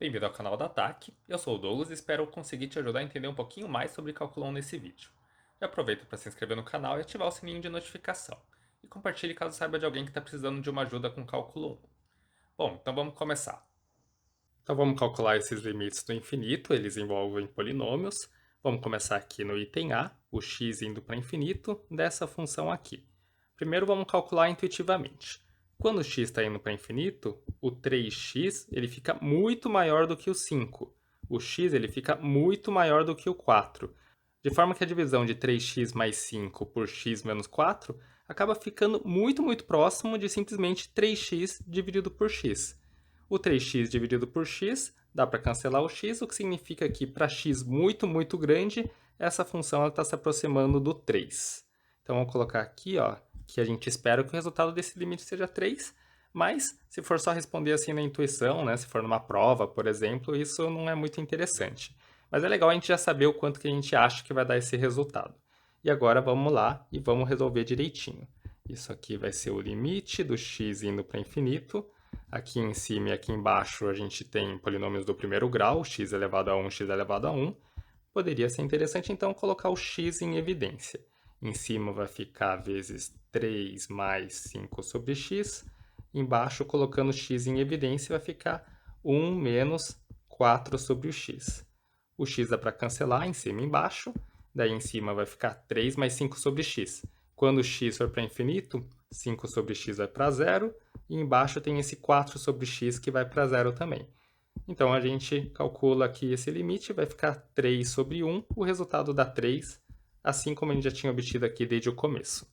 Bem-vindo ao canal da TAC, eu sou o Douglas e espero conseguir te ajudar a entender um pouquinho mais sobre cálculo 1 nesse vídeo. Já aproveita para se inscrever no canal e ativar o sininho de notificação. E compartilhe caso saiba de alguém que está precisando de uma ajuda com cálculo 1. Bom, então vamos começar. Então vamos calcular esses limites do infinito, eles envolvem polinômios. Vamos começar aqui no item A, o x indo para infinito, dessa função aqui. Primeiro vamos calcular intuitivamente. Quando o x está indo para infinito, o 3x ele fica muito maior do que o 5. O x ele fica muito maior do que o 4. De forma que a divisão de 3x mais 5 por x menos 4 acaba ficando muito próximo de simplesmente 3x dividido por x. O 3x dividido por x dá para cancelar o x, o que significa que para x muito grande, essa função está se aproximando do 3. Então vamos colocar aqui que a gente espera que o resultado desse limite seja 3, mas se for só responder assim na intuição, né, se for numa prova, por exemplo, isso não é muito interessante. Mas é legal a gente já saber o quanto que a gente acha que vai dar esse resultado. E agora vamos lá e vamos resolver direitinho. Isso aqui vai ser o limite do x indo para infinito. Aqui em cima e aqui embaixo a gente tem polinômios do primeiro grau, x elevado a 1, x elevado a 1. Poderia ser interessante então colocar o x em evidência. Em cima vai ficar vezes 3 mais 5 sobre x. Embaixo, colocando x em evidência, vai ficar 1 menos 4 sobre o x. O x dá para cancelar em cima e embaixo. Daí em cima vai ficar 3 mais 5 sobre x. Quando o x for para infinito, 5 sobre x vai para zero. E embaixo tem esse 4 sobre x que vai para zero também. Então a gente calcula aqui esse limite, vai ficar 3 sobre 1, o resultado dá 3, assim como a gente já tinha obtido aqui desde o começo.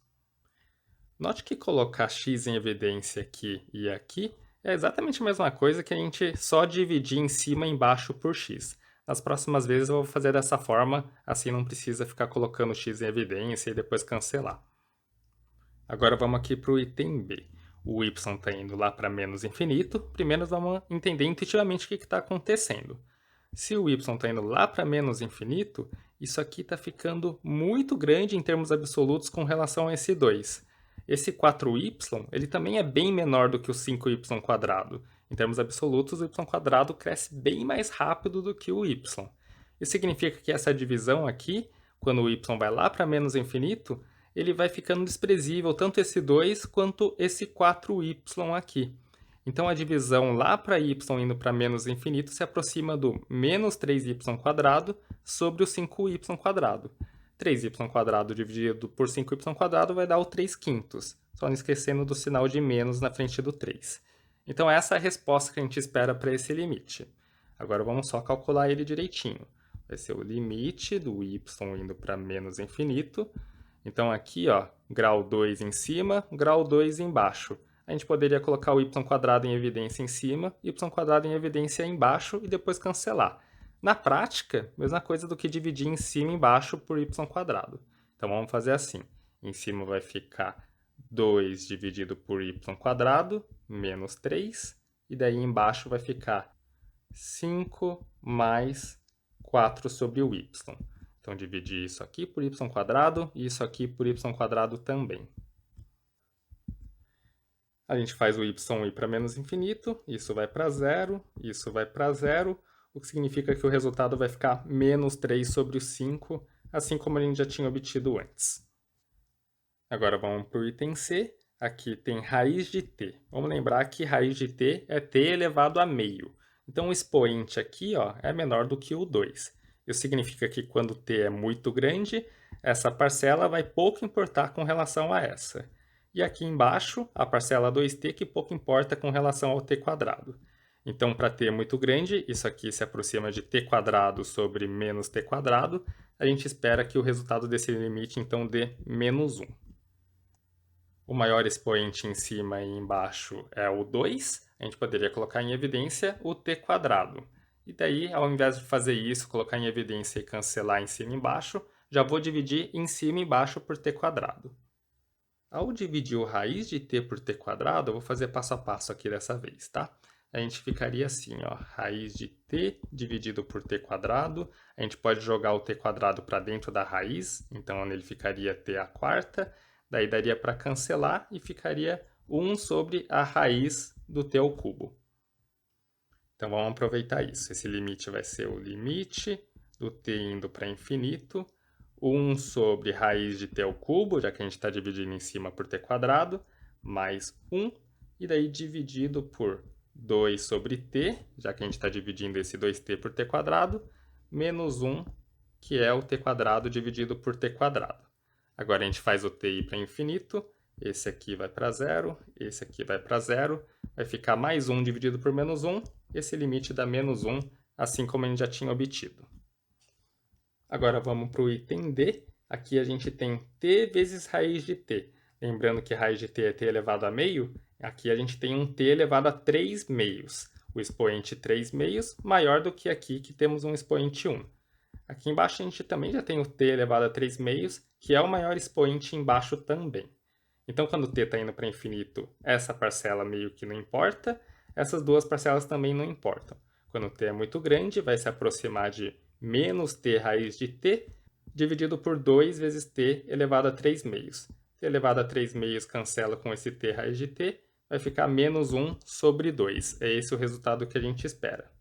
Note que colocar x em evidência aqui e aqui é exatamente a mesma coisa que a gente só dividir em cima e embaixo por x. Nas próximas vezes eu vou fazer dessa forma, assim não precisa ficar colocando x em evidência e depois cancelar. Agora vamos aqui para o item B. O y está indo lá para menos infinito. Primeiro vamos entender intuitivamente o que está acontecendo. Se o y está indo lá para menos infinito, isso aqui está ficando muito grande em termos absolutos com relação a esse 2. Esse 4y ele também é bem menor do que o 5y². Em termos absolutos, o y² cresce bem mais rápido do que o y. Isso significa que essa divisão aqui, quando o y vai lá para menos infinito, ele vai ficando desprezível, tanto esse 2 quanto esse 4y aqui. Então a divisão lá para y indo para menos infinito se aproxima do menos 3y² sobre o 5y². 3y² dividido por 5y² vai dar o 3 quintos, só não esquecendo do sinal de menos na frente do 3. Então essa é a resposta que a gente espera para esse limite. Agora vamos só calcular ele direitinho. Vai ser o limite do y indo para menos infinito. Então aqui, grau 2 em cima, grau 2 embaixo. A gente poderia colocar o y² em evidência em cima, y² em evidência embaixo e depois cancelar. Na prática, mesma coisa do que dividir em cima e embaixo por y². Então vamos fazer assim. Em cima vai ficar 2 dividido por y², menos 3. E daí embaixo vai ficar 5 mais 4 sobre o y. Então, dividir isso aqui por y² e isso aqui por y² também. A gente faz o y ir para menos infinito, isso vai para zero, isso vai para zero, o que significa que o resultado vai ficar menos 3 sobre o 5, assim como a gente já tinha obtido antes. Agora vamos para o item C. Aqui tem raiz de t. Vamos lembrar que raiz de t é t elevado a meio. Então o expoente aqui é menor do que o 2. Isso significa que quando t é muito grande, essa parcela vai pouco importar com relação a essa. E aqui embaixo, a parcela 2t que pouco importa com relação ao t². Então, para t muito grande, isso aqui se aproxima de t² sobre menos t². A gente espera que o resultado desse limite, então, dê menos 1. O maior expoente em cima e embaixo é o 2. A gente poderia colocar em evidência o t². E daí, ao invés de fazer isso, colocar em evidência e cancelar em cima e embaixo, já vou dividir em cima e embaixo por t². Ao dividir o raiz de t por t², eu vou fazer passo a passo aqui dessa vez, tá? A gente ficaria assim, raiz de t dividido por t². A gente pode jogar o t² para dentro da raiz, então ele ficaria t². Daí daria para cancelar e ficaria 1 sobre a raiz do t ao cubo. Então vamos aproveitar isso. Esse limite vai ser o limite do t indo para infinito, 1 sobre raiz de t ao cubo, já que a gente está dividindo em cima por t quadrado, mais 1, e daí dividido por 2 sobre t, já que a gente está dividindo esse 2t por t quadrado, menos 1, que é o t quadrado dividido por t quadrado. Agora a gente faz o t ir para infinito, esse aqui vai para zero, esse aqui vai para zero, vai ficar mais 1 dividido por menos 1, esse limite dá menos 1, assim como a gente já tinha obtido. Agora vamos para o item D. Aqui a gente tem t vezes raiz de t. Lembrando que raiz de t é t elevado a meio, aqui a gente tem um t elevado a 3 meios. O expoente 3 meios maior do que aqui que temos um expoente 1. Aqui embaixo a gente também já tem o t elevado a 3 meios, que é o maior expoente embaixo também. Então, quando t está indo para infinito, essa parcela meio que não importa, essas duas parcelas também não importam. Quando t é muito grande, vai se aproximar de menos t raiz de t, dividido por 2 vezes t elevado a 3 meios. T elevado a 3 meios cancela com esse t raiz de t, vai ficar menos 1 sobre 2. É esse o resultado que a gente espera.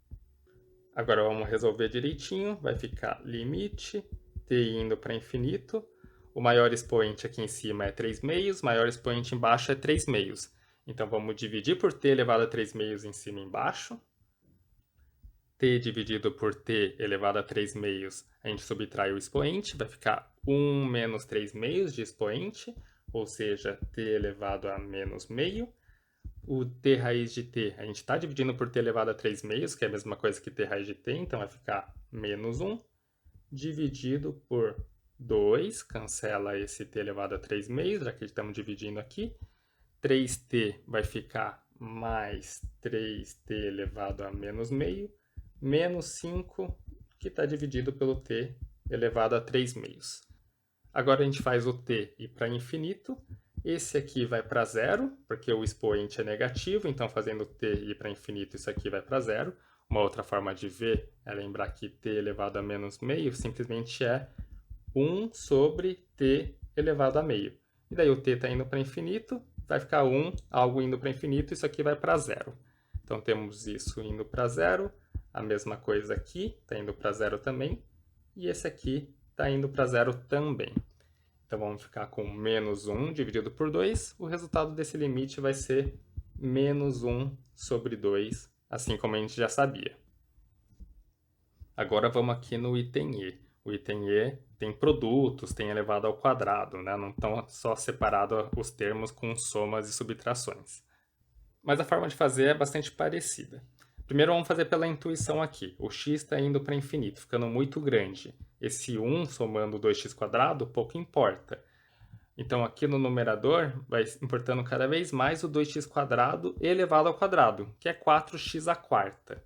Agora vamos resolver direitinho, vai ficar limite t indo para infinito. O maior expoente aqui em cima é 3 meios, o maior expoente embaixo é 3 meios. Então vamos dividir por t elevado a 3 meios em cima e embaixo. T dividido por t elevado a 3 meios, a gente subtrai o expoente, vai ficar 1 menos 3 meios de expoente, ou seja, t elevado a menos meio. O t raiz de t, a gente está dividindo por t elevado a 3 meios, que é a mesma coisa que t raiz de t, então vai ficar menos 1, dividido por 2, cancela esse t elevado a 3 meios, já que estamos dividindo aqui. 3t vai ficar mais 3t elevado a menos meio, menos 5, que está dividido pelo t elevado a 3 meios. Agora a gente faz o t ir para infinito. Esse aqui vai para zero, porque o expoente é negativo, então fazendo t ir para infinito, isso aqui vai para zero. Uma outra forma de ver é lembrar que t elevado a menos meio simplesmente é 1 sobre t elevado a meio. E daí o t está indo para infinito, vai ficar 1, algo indo para infinito, isso aqui vai para zero. Então temos isso indo para zero, a mesma coisa aqui, está indo para zero também, e esse aqui está indo para zero também. Então vamos ficar com menos 1 dividido por 2. O resultado desse limite vai ser menos 1 sobre 2, assim como a gente já sabia. Agora vamos aqui no item E. O item E tem produtos, tem elevado ao quadrado, né? Não estão só separados os termos com somas e subtrações. Mas a forma de fazer é bastante parecida. Primeiro vamos fazer pela intuição aqui. O x está indo para infinito, ficando muito grande. Esse 1 somando 2x², pouco importa. Então aqui no numerador vai importando cada vez mais o 2x² elevado ao quadrado, que é 4x².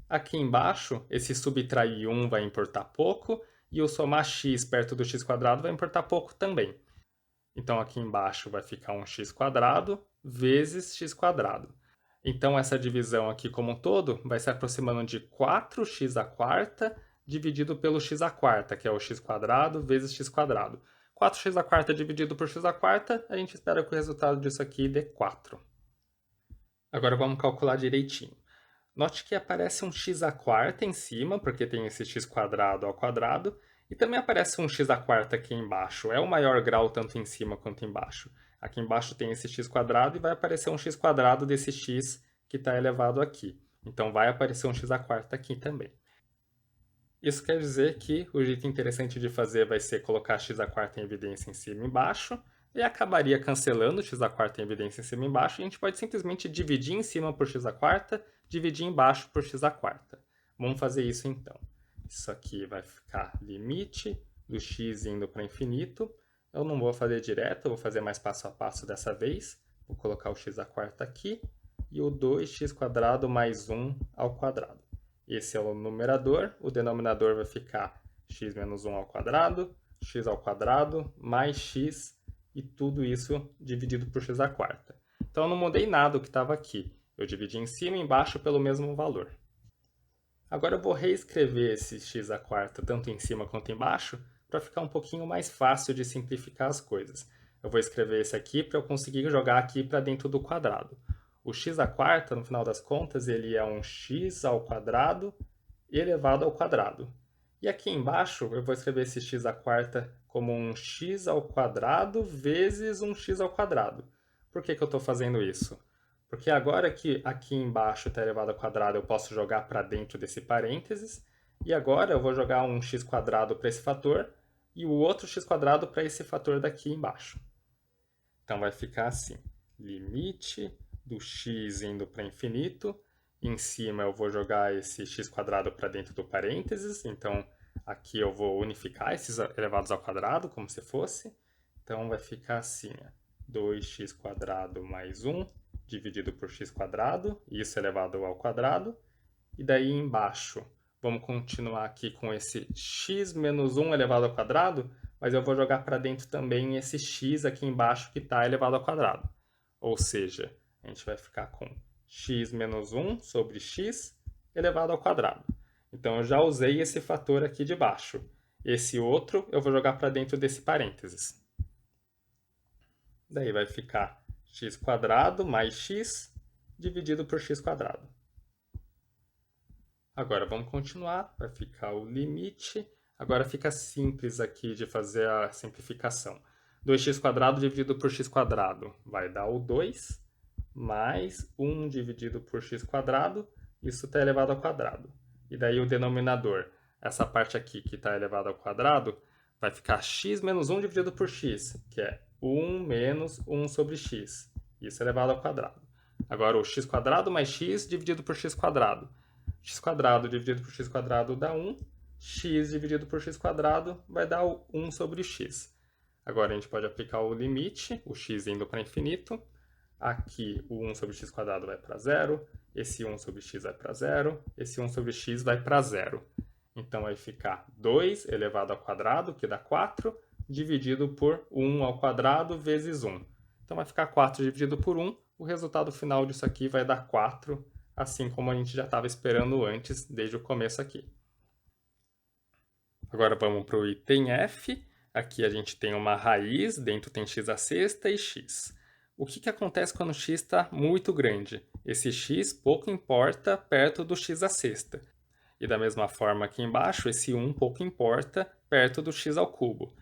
Aqui embaixo, esse subtrair 1 vai importar pouco, e o somar x perto do x² vai importar pouco também. Então aqui embaixo vai ficar 1x² vezes x². Então essa divisão aqui como um todo vai se aproximando de 4x² dividido pelo x², que é o x² vezes x². 4x² dividido por x², a gente espera que o resultado disso aqui dê 4. Agora vamos calcular direitinho. Note que aparece um x² em cima, porque tem esse x² ao quadrado, e também aparece um x² aqui embaixo. É o maior grau tanto em cima quanto embaixo. Aqui embaixo tem esse x² e vai aparecer um x² desse x que está elevado aqui. Então vai aparecer um x² aqui também. Isso quer dizer que o jeito interessante de fazer vai ser colocar x² em evidência em cima e embaixo, e acabaria cancelando o x² em evidência em cima e embaixo, e a gente pode simplesmente dividir em cima por x², dividir embaixo por x². Vamos fazer isso então. Isso aqui vai ficar limite do x indo para infinito. Eu não vou fazer direto, eu vou fazer mais passo a passo dessa vez. Vou colocar o x² aqui e o 2x² mais 1 ao quadrado. Esse é o numerador, o denominador vai ficar x menos 1 ao quadrado, x ao quadrado, mais x, e tudo isso dividido por x². Então eu não mudei nada do que estava aqui. Eu dividi em cima e embaixo pelo mesmo valor. Agora eu vou reescrever esse x² tanto em cima quanto embaixo, para ficar um pouquinho mais fácil de simplificar as coisas. Eu vou escrever esse aqui para eu conseguir jogar aqui para dentro do quadrado. O x à quarta, no final das contas, ele é um x ao quadrado elevado ao quadrado. E aqui embaixo eu vou escrever esse x à quarta como um x ao quadrado vezes um x ao quadrado. Por que eu estou fazendo isso? Porque agora que aqui embaixo está elevado ao quadrado, eu posso jogar para dentro desse parênteses. E agora eu vou jogar um x quadrado para esse fator e o outro x quadrado para esse fator daqui embaixo. Então vai ficar assim, limite do x indo para infinito. Em cima eu vou jogar esse x quadrado para dentro do parênteses, então aqui eu vou unificar esses elevados ao quadrado, como se fosse. Então vai ficar assim, 2x quadrado mais 1 dividido por x quadrado, isso elevado ao quadrado. E daí embaixo, vamos continuar aqui com esse x menos 1 elevado ao quadrado, mas eu vou jogar para dentro também esse x aqui embaixo que está elevado ao quadrado. Ou seja, a gente vai ficar com x menos 1 sobre x elevado ao quadrado. Então, eu já usei esse fator aqui de baixo. Esse outro eu vou jogar para dentro desse parênteses. Daí vai ficar x quadrado mais x dividido por x quadrado. Agora vamos continuar, vai ficar o limite. Agora fica simples aqui de fazer a simplificação. 2x quadrado dividido por x quadrado vai dar o 2, mais 1 dividido por x quadrado, isso está elevado ao quadrado. E daí o denominador, essa parte aqui que está elevado ao quadrado, vai ficar x menos 1 dividido por x, que é 1 menos 1 sobre x. Isso é elevado ao quadrado. Agora o x quadrado mais x dividido por x quadrado. X quadrado dividido por x quadrado dá 1. X dividido por x quadrado vai dar o 1 sobre x. Agora a gente pode aplicar o limite, o x indo para infinito. Aqui o 1 sobre x quadrado vai para 0. Esse 1 sobre x vai para 0. Esse 1 sobre x vai para 0. Então vai ficar 2 elevado ao quadrado, que dá 4, dividido por 1 ao quadrado vezes 1. Então vai ficar 4 dividido por 1. O resultado final disso aqui vai dar 4, assim como a gente já estava esperando antes, desde o começo aqui. Agora vamos para o item F. Aqui a gente tem uma raiz, dentro tem x à sexta e x. O que acontece quando x está muito grande? Esse x pouco importa perto do x à sexta. E da mesma forma aqui embaixo, esse 1 pouco importa perto do x ao cubo.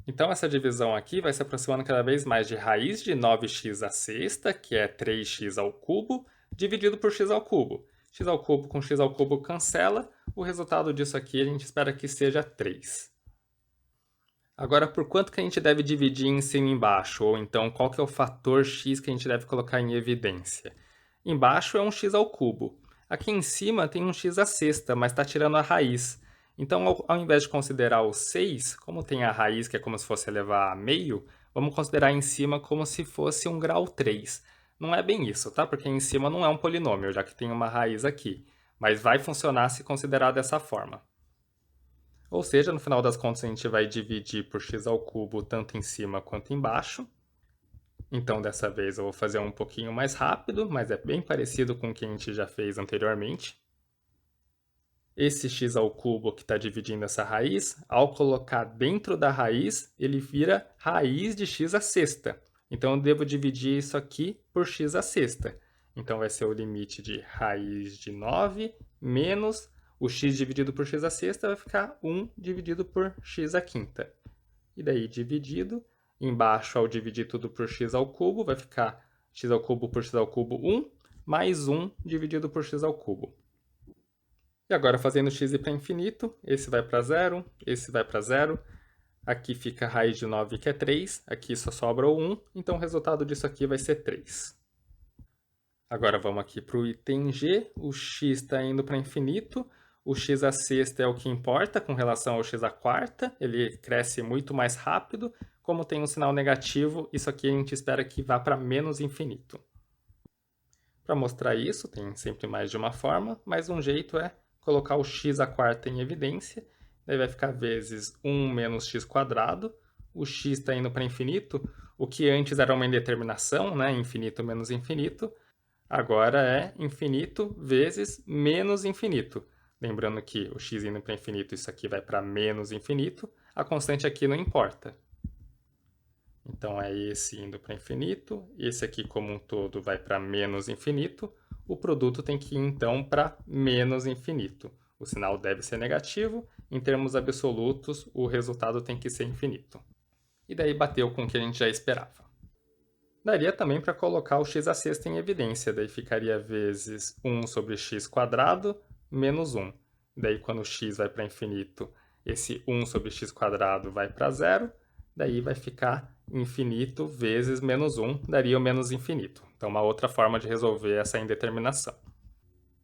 Então essa divisão aqui vai se aproximando cada vez mais de raiz de 9x à sexta, que é 3x ao cubo, dividido por x ao cubo. X ao cubo com x ao cubo cancela, o resultado disso aqui a gente espera que seja 3. Agora, por quanto que a gente deve dividir em cima e embaixo? Ou então, qual que é o fator x que a gente deve colocar em evidência? Embaixo é um x ao cubo. Aqui em cima tem um x à sexta, mas está tirando a raiz. Então, ao invés de considerar o 6, como tem a raiz que é como se fosse elevar a meio, vamos considerar em cima como se fosse um grau 3. Não é bem isso, tá? Porque em cima não é um polinômio, já que tem uma raiz aqui. Mas vai funcionar se considerar dessa forma. Ou seja, no final das contas, a gente vai dividir por x ao cubo tanto em cima quanto embaixo. Então, dessa vez eu vou fazer um pouquinho mais rápido, mas é bem parecido com o que a gente já fez anteriormente. Esse x ao cubo que está dividindo essa raiz, ao colocar dentro da raiz, ele vira raiz de x à sexta. Então, eu devo dividir isso aqui por x à sexta. Então, vai ser o limite de raiz de 9 menos o x dividido por x à sexta vai ficar 1 dividido por x à quinta. E daí, dividido, embaixo, ao dividir tudo por x ao cubo, vai ficar x ao cubo por x ao cubo 1, mais 1 dividido por x ao cubo. E agora, fazendo x ir para infinito, esse vai para 0, esse vai para 0. Aqui fica a raiz de 9, que é 3. Aqui só sobra o 1, então o resultado disso aqui vai ser 3. Agora vamos aqui para o item G. O x está indo para infinito. O x à sexta é o que importa com relação ao x à quarta. Ele cresce muito mais rápido. Como tem um sinal negativo, isso aqui a gente espera que vá para menos infinito. Para mostrar isso, tem sempre mais de uma forma, mas um jeito é colocar o x à quarta em evidência. Daí vai ficar vezes 1 menos x quadrado. O x está indo para infinito. O que antes era uma indeterminação, né? Infinito menos infinito. Agora é infinito vezes menos infinito. Lembrando que o x indo para infinito, isso aqui vai para menos infinito. A constante aqui não importa. Então é esse indo para infinito, esse aqui como um todo vai para menos infinito, o produto tem que ir então para menos infinito. O sinal deve ser negativo, em termos absolutos o resultado tem que ser infinito. E daí bateu com o que a gente já esperava. Daria também para colocar o x à sexta em evidência, daí ficaria vezes 1 sobre x quadrado menos 1. Daí quando x vai para infinito, esse 1 sobre x quadrado vai para zero, daí vai ficar infinito vezes menos 1, daria o menos infinito. Então uma outra forma de resolver essa indeterminação.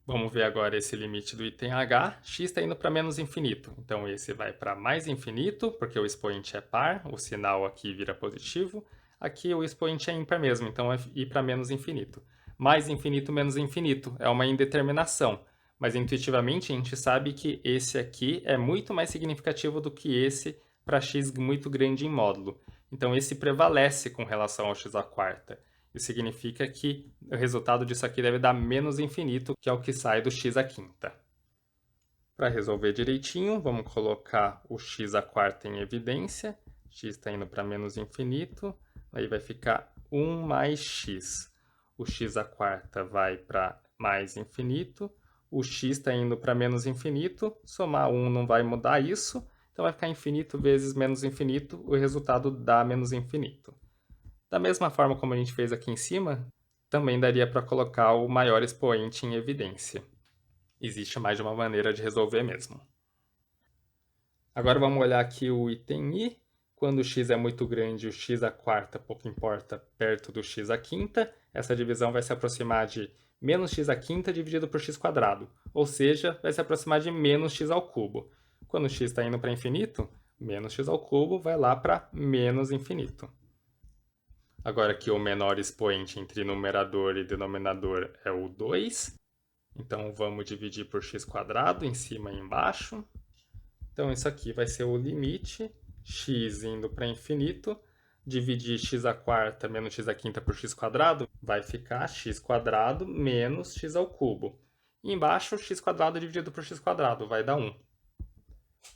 Vamos ver agora esse limite do item h, x está indo para menos infinito, então esse vai para mais infinito, porque o expoente é par, o sinal aqui vira positivo, aqui o expoente é ímpar mesmo, então é ir para menos infinito. Mais infinito menos infinito é uma indeterminação, mas intuitivamente a gente sabe que esse aqui é muito mais significativo do que esse para x muito grande em módulo. Então esse prevalece com relação ao x à quarta. Isso significa que o resultado disso aqui deve dar menos infinito, que é o que sai do x à quinta. Para resolver direitinho, vamos colocar o x à quarta em evidência. X está indo para menos infinito, aí vai ficar 1 mais x. O x à quarta vai para mais infinito, o x está indo para menos infinito, somar 1 não vai mudar isso, então vai ficar infinito vezes menos infinito, o resultado dá menos infinito. Da mesma forma como a gente fez aqui em cima, também daria para colocar o maior expoente em evidência. Existe mais de uma maneira de resolver mesmo. Agora vamos olhar aqui o item i. Quando o x é muito grande, o x à quarta pouco importa perto do x à quinta. Essa divisão vai se aproximar de menos x à quinta dividido por x quadrado. Ou seja, vai se aproximar de menos x ao cubo. Quando o x está indo para infinito, menos x ao cubo vai lá para menos infinito. Agora que o menor expoente entre numerador e denominador é o 2. Então vamos dividir por x quadrado em cima e embaixo. Então isso aqui vai ser o limite, x indo para infinito, dividir x à quarta menos x à quinta por x quadrado, vai ficar x quadrado menos x ao cubo. E embaixo, x quadrado dividido por x quadrado, vai dar 1.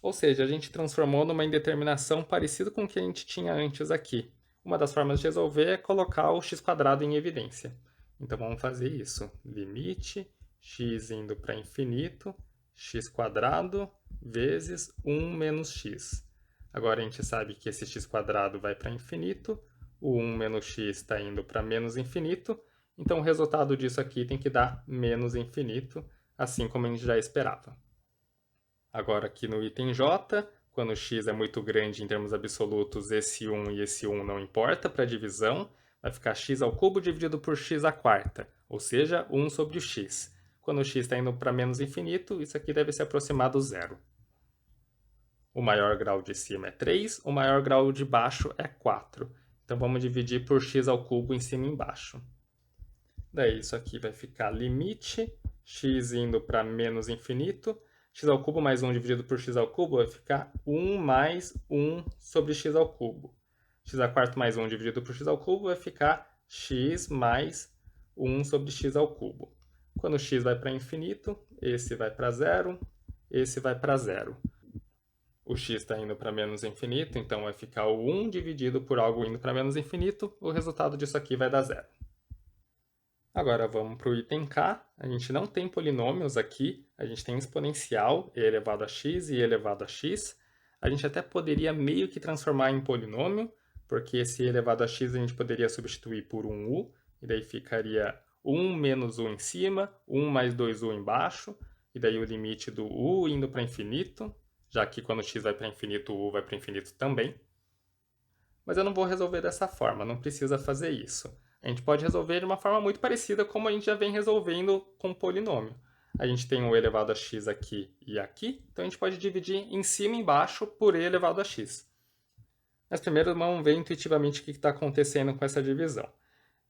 Ou seja, a gente transformou numa indeterminação parecida com o que a gente tinha antes aqui. Uma das formas de resolver é colocar o x quadrado em evidência. Então vamos fazer isso. Limite x indo para infinito, x quadrado vezes 1 menos x. Agora a gente sabe que esse x quadrado vai para infinito, o 1 menos x está indo para menos infinito, então o resultado disso aqui tem que dar menos infinito, assim como a gente já esperava. Agora aqui no item j, quando x é muito grande em termos absolutos, esse 1 e esse 1 não importa para a divisão, vai ficar x ao cubo dividido por x à quarta, ou seja, 1 sobre o x. Quando o x está indo para menos infinito, isso aqui deve se aproximar do zero. O maior grau de cima é 3, o maior grau de baixo é 4. Então vamos dividir por x ao cubo em cima e embaixo. Daí isso aqui vai ficar limite, x indo para menos infinito, x ao cubo mais 1 dividido por x ao cubo vai ficar 1 mais 1 sobre x ao cubo. X à quarta mais 1 dividido por x ao cubo vai ficar x mais 1 sobre x ao cubo. Quando x vai para infinito, esse vai para zero, esse vai para zero. O x está indo para menos infinito, então vai ficar o 1 dividido por algo indo para menos infinito, o resultado disso aqui vai dar zero. Agora vamos para o item k. A gente não tem polinômios aqui, a gente tem exponencial, e elevado a x e e elevado a x. A gente até poderia meio que transformar em polinômio, porque esse e elevado a x a gente poderia substituir por um u, e daí ficaria 1 menos u em cima, 1 mais 2u embaixo, e daí o limite do u indo para infinito, já que quando x vai para infinito, o u vai para infinito também. Mas eu não vou resolver dessa forma, não precisa fazer isso. A gente pode resolver de uma forma muito parecida como a gente já vem resolvendo com polinômio. A gente tem o elevado a x aqui e aqui, então a gente pode dividir em cima e embaixo por e elevado a x. Mas primeiro vamos ver intuitivamente o que está acontecendo com essa divisão.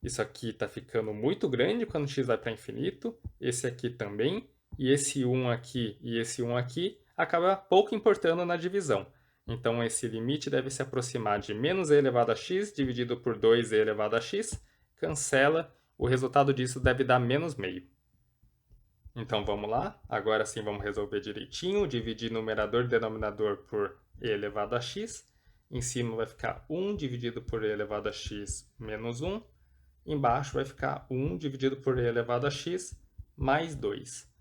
Isso aqui está ficando muito grande quando x vai para infinito, esse aqui também, e esse 1 aqui e esse 1 aqui acaba pouco importando na divisão. Então esse limite deve se aproximar de menos e elevado a x dividido por 2e elevado a x, cancela, o resultado disso deve dar menos meio. Então vamos lá, agora sim vamos resolver direitinho, dividir numerador e denominador por e elevado a x. Em cima vai ficar 1 dividido por e elevado a x menos 1. Embaixo vai ficar 1 dividido por e elevado a x mais 2.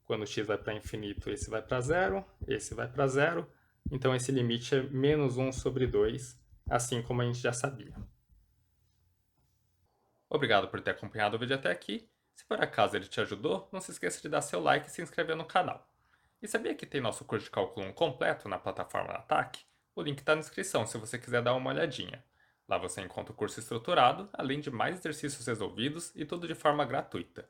Quando x vai para infinito, esse vai para zero, esse vai para zero. Então, esse limite é menos 1 sobre 2, assim como a gente já sabia. Obrigado por ter acompanhado o vídeo até aqui. Se por acaso ele te ajudou, não se esqueça de dar seu like e se inscrever no canal. E sabia que tem nosso curso de cálculo 1 completo na plataforma Ataque? O link está na descrição se você quiser dar uma olhadinha. Lá você encontra o curso estruturado, além de mais exercícios resolvidos e tudo de forma gratuita.